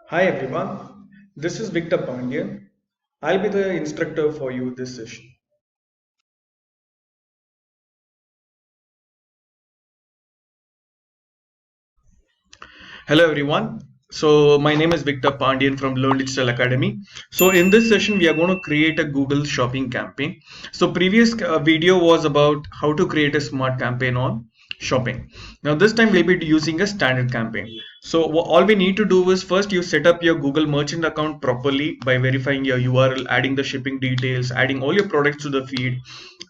Hi everyone, this is Victor Pandian. I'll be the instructor for you this session. Hello everyone. So my name is Victor Pandian from Learn Digital Academy. So in this session we are going to create a Google shopping campaign. So previous video was about how to create a smart campaign on shopping. Now this time we'll be using a standard campaign. So all we need to do is first you set up your Google Merchant account properly by verifying your URL, adding the shipping details, adding all your products to the feed.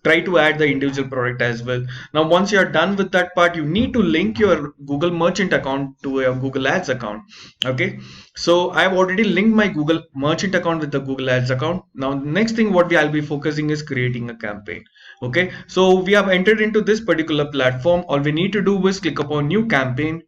Try to add the individual product as well. Now once you are done with that part, you need to link your Google Merchant account to your Google Ads account. Okay, so I've already linked my Google Merchant account with the Google Ads account. Now the next thing what I'll be focusing is creating a campaign. Okay, so we have entered into this particular platform. All we need to do is click upon new campaign,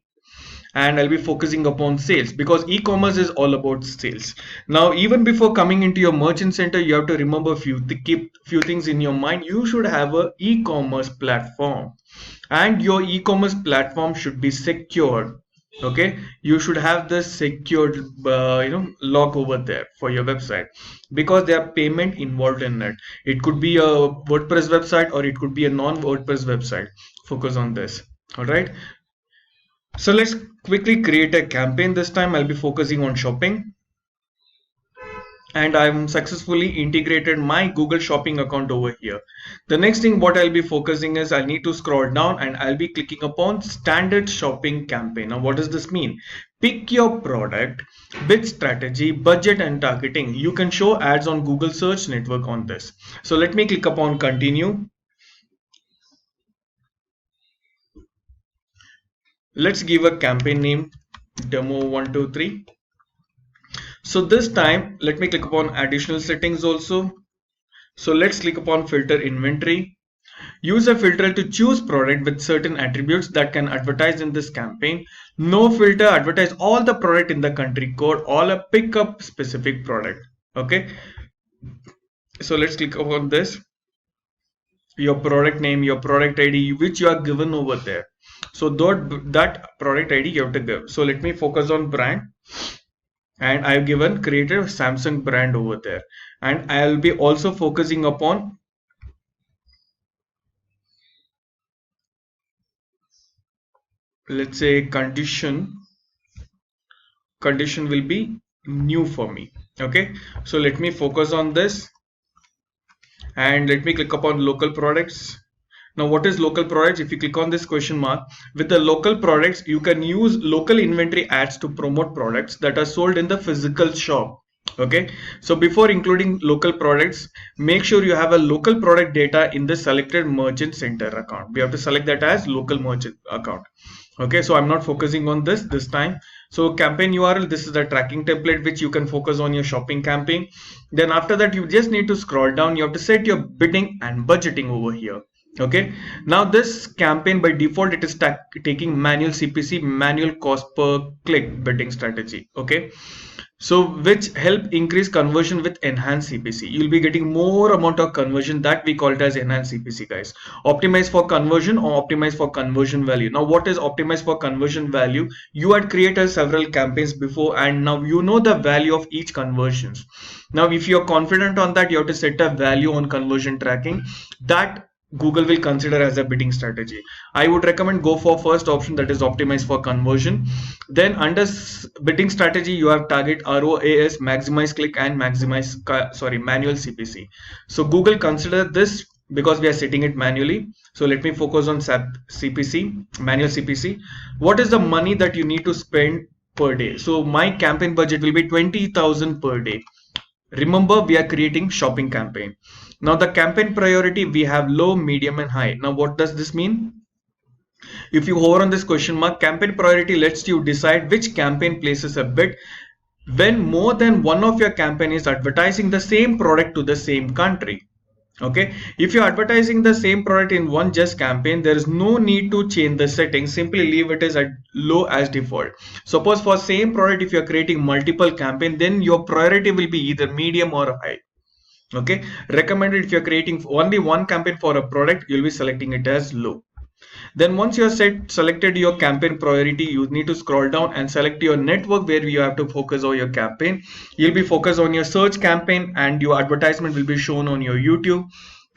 and I'll be focusing upon sales because e-commerce is all about sales. Now, even before coming into your merchant center, you have to remember keep few things in your mind. You should have a e-commerce platform, and your e-commerce platform should be secured. Okay, you should have the secured lock over there for your website because there are payment involved in it. It could be a WordPress website or it could be a non-WordPress website. Focus on this. All right, so let's quickly create a campaign. This time I'll be focusing on shopping, and I'm successfully integrated my Google Shopping account over here. The next thing what I'll be focusing is I need to scroll down and I'll be clicking upon standard shopping campaign. Now what does this mean? Pick your product, bid strategy, budget and targeting. You can show ads on Google search network on this. So let me click upon continue. Let's give a campaign name demo 123. So this time, let me click upon additional settings also. So let's click upon filter inventory. Use a filter to choose product with certain attributes that can advertise in this campaign. No filter, advertise all the product in the country code, all a pick up specific product. Okay. So let's click upon this. Your product name, your product ID, which you are given over there. So that product ID you have to give. So let me focus on brand. And I've given created Samsung brand over there, and I'll be also focusing upon, let's say, condition will be new for me. Okay, so let me focus on this and let me click upon local products. Now what is local products? If you click on this question mark, with the local products you can use local inventory ads to promote products that are sold in the physical shop. Okay, so before including local products, make sure you have a local product data in the selected merchant center account. We have to select that as local merchant account. Okay, so I'm not focusing on this time. So campaign URL, this is the tracking template which you can focus on your shopping campaign. Then after that you just need to scroll down. You have to set your bidding and budgeting over here. Okay, now this campaign by default it is taking manual CPC, manual cost per click bidding strategy. Okay, so which help increase conversion with enhanced CPC. You'll be getting more amount of conversion, that we call it as enhanced CPC, guys. Optimize for conversion or optimize for conversion value. Now what is optimize for conversion value? You had created several campaigns before and now you know the value of each conversions. Now if you're confident on that, you have to set a value on conversion tracking that Google will consider as a bidding strategy. I would recommend go for first option, that is optimize for conversion. Then under bidding strategy, you have target ROAS, maximize click and maximize manual CPC. So Google consider this because we are setting it manually. So let me focus on CPC, manual CPC. What is the money that you need to spend per day? So my campaign budget will be 20,000 per day. Remember, we are creating shopping campaign. Now the campaign priority, we have low, medium and high. Now what does this mean? If you hover on this question mark, campaign priority lets you decide which campaign places a bid when more than one of your campaign is advertising the same product to the same country. Okay, if you're advertising the same product in one just campaign, there is no need to change the settings. Simply leave it as at low as default. Suppose for same product, if you're creating multiple campaign, then your priority will be either medium or high. Okay, recommended if you're creating only one campaign for a product, you'll be selecting it as low. Then once you have selected your campaign priority, you need to scroll down and select your network where you have to focus on your campaign. You'll be focused on your search campaign, and your advertisement will be shown on your YouTube,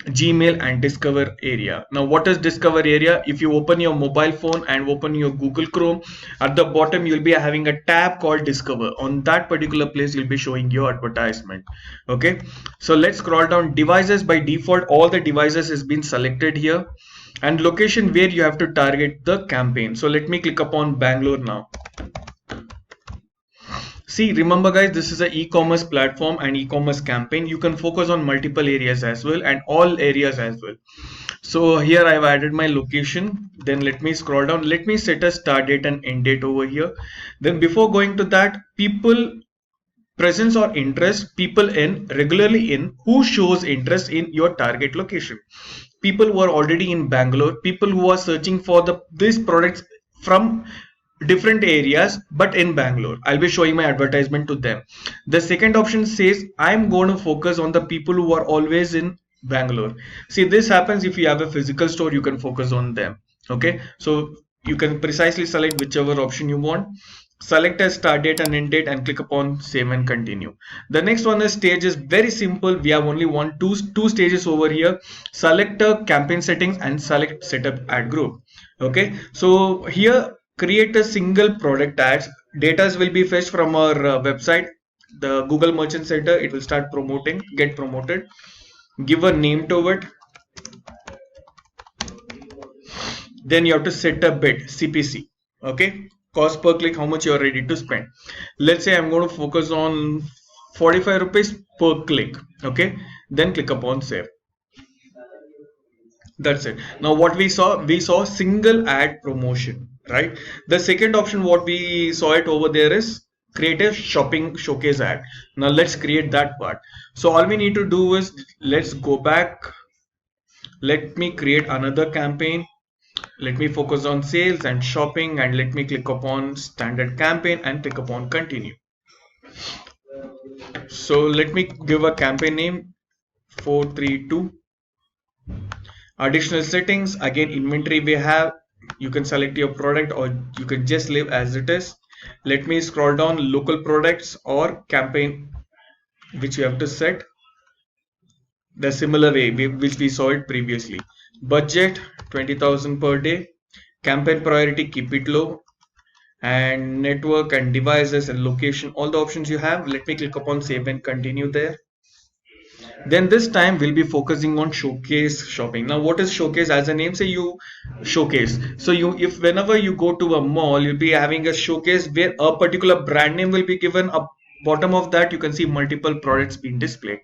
Gmail and Discover area. Now what is Discover area? If you open your mobile phone and open your Google Chrome, at the bottom you'll be having a tab called Discover. On that particular place you'll be showing your advertisement. Okay, so let's scroll down. Devices, by default all the devices has been selected here, and location where you have to target the campaign. So let me click upon Bangalore now. See, remember guys, this is an e-commerce platform and e-commerce campaign. You can focus on multiple areas as well, and all areas as well. So here I've added my location. Then let me scroll down. Let me set a start date and end date over here. Then before going to that, people presence or interest, people in regularly in, who shows interest in your target location. People who are already in Bangalore, people who are searching for these products from different areas but in Bangalore, I'll be showing my advertisement to them. The second option says I'm going to focus on the people who are always in Bangalore. See, this happens if you have a physical store, you can focus on them. Okay, so you can precisely select whichever option you want. Select a start date and end date and click upon save and continue. The next one is stage, is very simple. We have only two stages over here. Select a campaign settings and select setup ad group. Okay, so here create a single product ads. Data will be fetched from our website, the Google Merchant Center. It will start promoting, get promoted. Give a name to it. Then you have to set a bid, CPC. Okay, cost per click, how much you are ready to spend. Let's say I'm going to focus on 45 rupees per click. Okay, then click upon save. That's it. Now what we saw single ad promotion, right? The second option what we saw it over there is create a shopping showcase ad. Now let's create that part. So all we need to do is, let's go back. Let me create another campaign. Let me focus on sales and shopping, and let me click upon standard campaign and click upon continue. So let me give a campaign name 432. Additional settings, again inventory we have. You can select your product or you can just leave as it is. Let me scroll down. Local products or campaign which you have to set the similar way which we saw it previously. Budget 20,000 per day. Campaign priority, keep it low. And network and devices and location, all the options you have. Let me click upon save and continue there. Then this time we'll be focusing on showcase shopping. Now what is showcase? As the name say, you showcase. So if whenever you go to a mall, you'll be having a showcase where a particular brand name will be given. Up bottom of that you can see multiple products being displayed.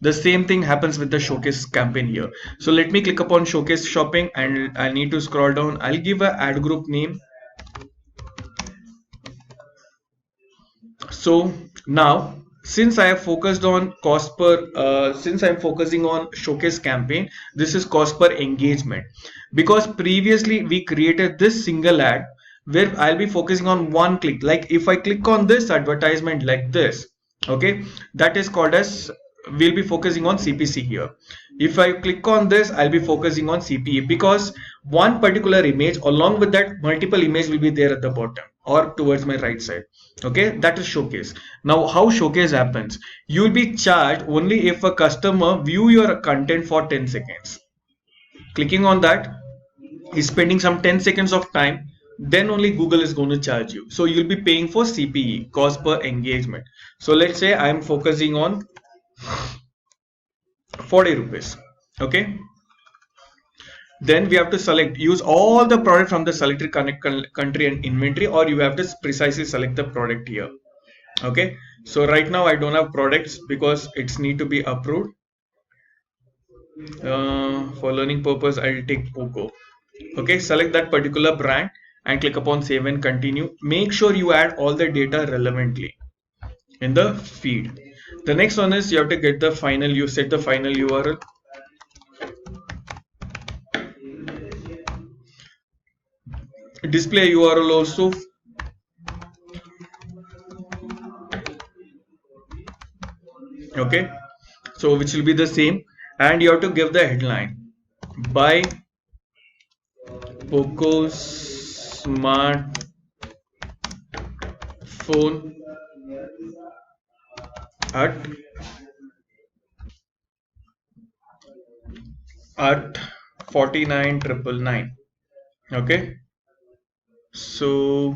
The same thing happens with the showcase campaign here. So let me click upon showcase shopping, and I need to scroll down. I'll give a ad group name. So now, since I have focused on cost per, since I'm focusing on showcase campaign, this is cost per engagement, because previously we created this single ad where I'll be focusing on one click. Like if I click on this advertisement like this, okay, that is called as, we'll be focusing on CPC here. If I click on this, I'll be focusing on CPE, because one particular image along with that multiple image will be there at the bottom or towards my right side. Okay, that is showcase. Now how showcase happens? You will be charged only if a customer view your content for 10 seconds. Clicking on that is spending some 10 seconds of time, then only Google is going to charge you. So you'll be paying for CPE, cost per engagement. So let's say I'm focusing on 40 rupees. Okay, then we have to use all the product from the selected country and inventory, or you have to precisely select the product here. Okay, so right now I don't have products because it's need to be approved. For learning purpose I'll take Poco. Okay, select that particular brand and click upon save and continue. Make sure you add all the data relevantly in the feed. The next one is you have to get the final, you set the final URL. Display URL also. Okay, so which will be the same, and you have to give the headline: buy Poco smart phone at 49,999. Okay, so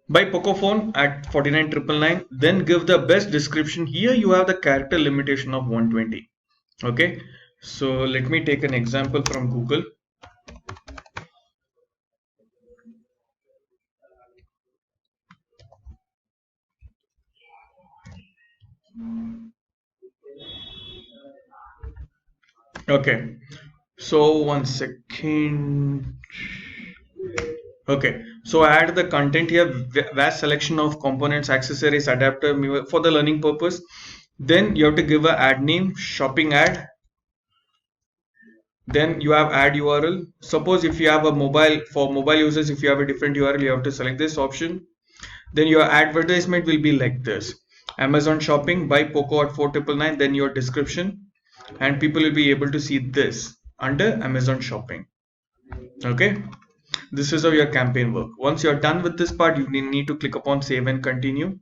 buy Poco phone at 49,999, then give the best description. Here you have the character limitation of 120. Okay, so let me take an example from Google. Okay, so one second. Okay, so add the content here, vast selection of components, accessories, adapter for the learning purpose. Then you have to give a ad name, shopping ad. Then you have add URL. Suppose if you have a mobile, for mobile users, if you have a different URL, you have to select this option. Then your advertisement will be like this: Amazon shopping, buy Poco at 4,999. Then your description, and people will be able to see this under Amazon shopping. Okay, this is how your campaign work. Once you're done with this part, you need to click upon save and continue.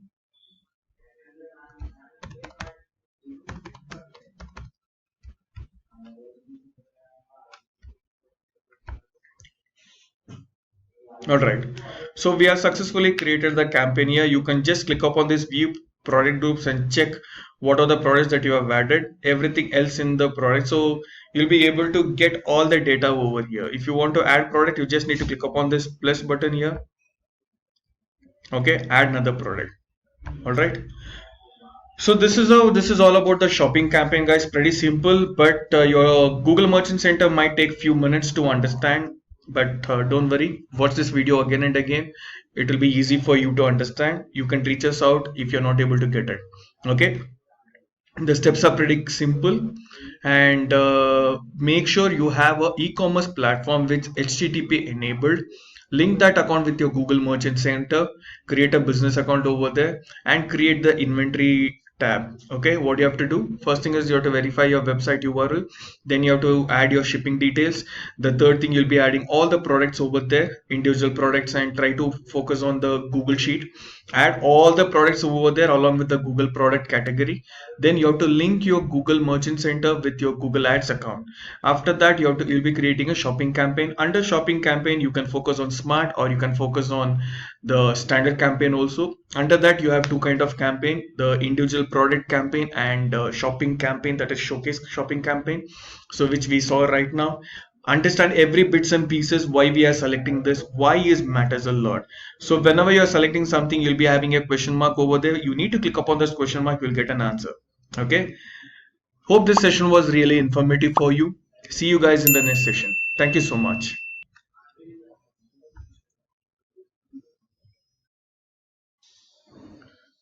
Alright, so we have successfully created the campaign here. You can just click upon this view product groups and check what are the products that you have added, everything else in the product. So you'll be able to get all the data over here. If you want to add product, you just need to click upon this plus button here. Okay, add another product. Alright. So this is all about the shopping campaign, guys. Pretty simple, but your Google Merchant Center might take few minutes to understand. But don't worry, watch this video again and again. It will be easy for you to understand. You can reach us out if you're not able to get it. Okay, the steps are pretty simple, and make sure you have a e-commerce platform with HTTP enabled. Link that account with your Google Merchant Center, create a business account over there, and create the inventory tab. Okay, what you have to do, first thing is you have to verify your website URL, then you have to add your shipping details. The third thing, you'll be adding all the products over there, individual products, and try to focus on the Google sheet. Add all the products over there along with the Google product category. Then you have to link your Google Merchant Center with your Google Ads account. After that, you'll be creating a shopping campaign. Under shopping campaign, you can focus on smart, or you can focus on the standard campaign also. Under that, you have two kind of campaign: the individual product campaign and shopping campaign, that is showcase shopping campaign. So which we saw right now. Understand every bits and pieces, why we are selecting this, why is matters a lot. So whenever you're selecting something, you'll be having a question mark over there. You need to click upon this question mark, you'll get an answer. Okay, hope this session was really informative for you. See you guys in the next session. Thank you so much.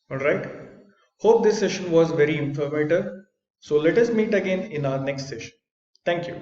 All right, hope this session was very informative. So let us meet again in our next session. Thank you.